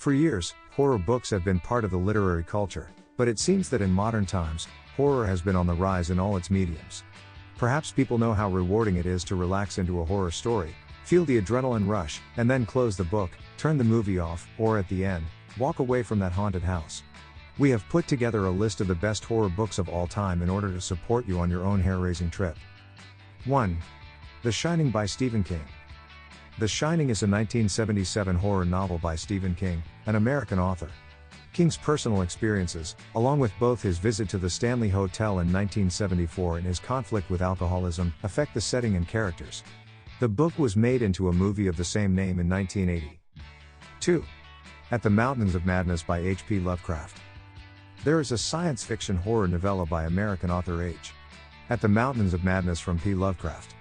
For years, horror books have been part of the literary culture, but it seems that in modern times, horror has been on the rise in all its mediums. Perhaps people know how rewarding it is to relax into a horror story, feel the adrenaline rush, and then close the book, turn the movie off, or at the end, walk away from that haunted house. We have put together a list of the best horror books of all time in order to support you on your own hair-raising trip. 1. The Shining by Stephen King. The Shining is a 1977 horror novel by Stephen King, an American author. King's personal experiences, along with both his visit to the Stanley Hotel in 1974 and his conflict with alcoholism, affect the setting and characters. The book was made into a movie of the same name in 1980. 2. At the Mountains of Madness by H.P. Lovecraft. There is a science fiction horror novella by American author H. At the Mountains of Madness from P. Lovecraft.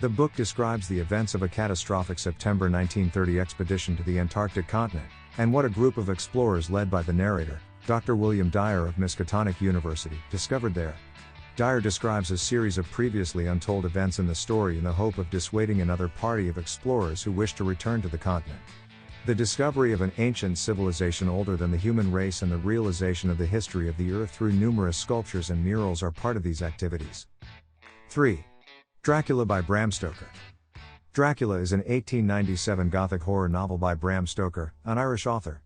The book describes the events of a catastrophic September 1930 expedition to the Antarctic continent, and what a group of explorers led by the narrator, Dr. William Dyer of Miskatonic University, discovered there. Dyer describes a series of previously untold events in the story in the hope of dissuading another party of explorers who wish to return to the continent. The discovery of an ancient civilization older than the human race and the realization of the history of the Earth through numerous sculptures and murals are part of these activities. 3. Dracula by Bram Stoker. Dracula is an 1897 Gothic horror novel by Bram Stoker, an Irish author.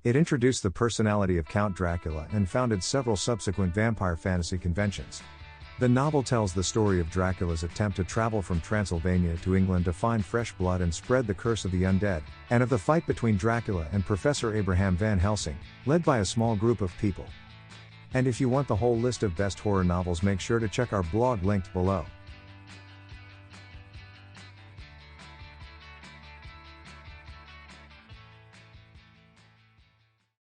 It introduced the personality of Count Dracula and founded several subsequent vampire fantasy conventions. The novel tells the story of Dracula's attempt to travel from Transylvania to England to find fresh blood and spread the curse of the undead, and of the fight between Dracula and Professor Abraham Van Helsing, led by a small group of people. And if you want the whole list of best horror novels, make sure to check our blog linked below.